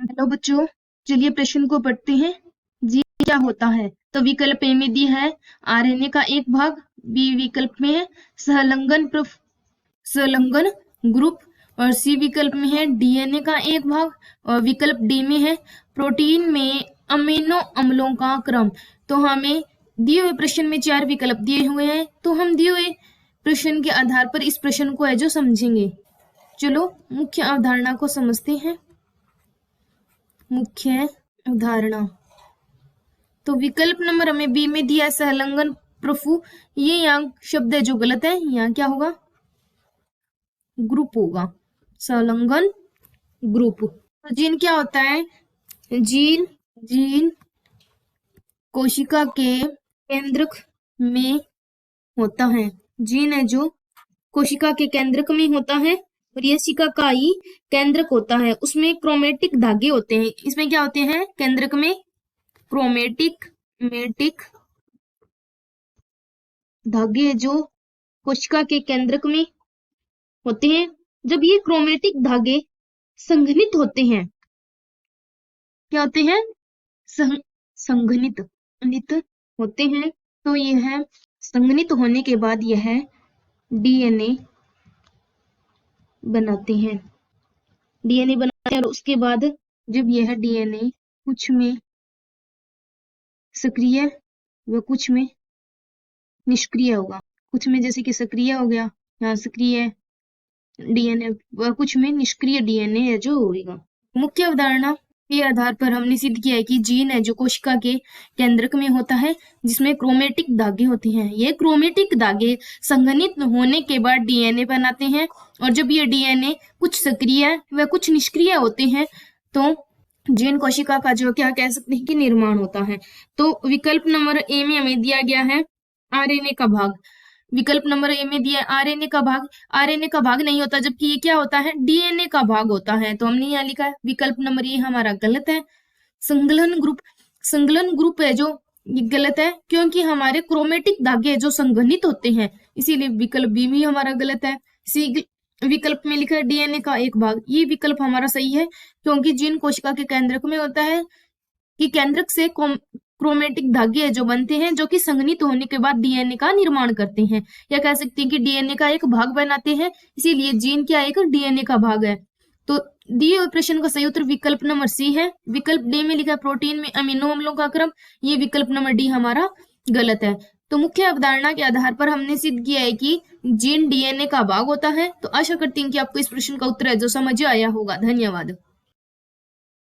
Hello बच्चों, चलिए प्रश्न को पढ़ते हैं। जी क्या होता है? तो विकल्प ए में दिया है आरएनए का एक भाग, बी विकल्प में है संलग्न ग्रुप, और सी विकल्प में है डीएनए का एक भाग, और विकल्प डी में है प्रोटीन में अमीनो अम्लों का क्रम। तो हमें दिए हुए प्रश्न में 4 विकल्प दिए हुए हैं, तो हम दिए हुए प्रश्न के आधार पर इस प्रश्न को है जो समझेंगे। चलो मुख्य अवधारणा को समझते हैं। मुख्य अवधारणा, तो विकल्प नंबर हमें बी में दिया है संलग्न प्रफु, ये यहाँ शब्द है जो गलत है, यहाँ क्या होगा? ग्रुप होगा, संलग्न ग्रुप। तो जीन क्या होता है? जीन कोशिका के केंद्रक में होता है। जीन है जो कोशिका के केंद्रक में होता है, और यह शिकाकाई केंद्रक होता है। उसमें क्रोमेटिक धागे होते हैं। इसमें क्या होते हैं? केंद्रक में क्रोमेटिक धागे जो कोशिका के केंद्रक में होते हैं। जब ये क्रोमेटिक धागे संघनित होते हैं, क्या होते हैं? संघनित होते हैं, तो यह संघनित होने के बाद यह डीएनए बनाते हैं। और उसके बाद जब यह डीएनए कुछ में सक्रिय व कुछ में निष्क्रिय होगा, कुछ में जैसे कि सक्रिय हो गया, यहाँ सक्रिय डीएनए, व कुछ में निष्क्रिय डीएनए है जो होगा। मुख्य अवधारणा के आधार पर हमने सिद्ध किया है कि जीन है जो कोशिका के केंद्रक में होता है, जिसमें क्रोमेटिक धागे होते हैं। ये क्रोमेटिक धागे संघनित होने के बाद डीएनए बनाते हैं, और जब ये डीएनए कुछ सक्रिय व कुछ निष्क्रिय होते हैं, तो जीन कोशिका का जो क्या कह सकते हैं कि निर्माण होता है। तो विकल्प नंबर ए में हमें दिया गया है आरएनए का भाग। विकल्प नंबर ए में दिया आरएनए का भाग। आरएनए का भाग नहीं होता, जबकि ये क्या होता है? डीएनए का भाग होता है। तो हमने यहाँ लिखा है विकल्प नंबर ए हमारा गलत है। संलग्न ग्रुप है जो ये गलत है, क्योंकि हमारे क्रोमेटिक धागे जो संघनित होते हैं, इसीलिए विकल्प बी भी हमारा गलत है। सी विकल्प में लिखा है डीएनए का एक भाग, ये विकल्प हमारा सही है, क्योंकि जीन कोशिका के केंद्रक में होता है कि केंद्रक से क्रोमेटिक धागे जो बनते हैं, जो कि संघनित होने के बाद डीएनए का निर्माण करते हैं, या कह सकते हैं कि डीएनए का एक भाग बनाते हैं। इसीलिए जीन क्या एक डीएनए का भाग है। तो दिए हुए प्रश्न का सही उत्तर विकल्प नंबर सी है। विकल्प डी में लिखा प्रोटीन में अमीनो अम्लों का क्रम, ये विकल्प नंबर डी हमारा गलत है। तो मुख्य अवधारणा के आधार पर हमने सिद्ध किया है कि जीन डीएनए का भाग होता है। तो आशा करती हूँ कि आपको इस प्रश्न का उत्तर है जो समझ आया होगा। धन्यवाद।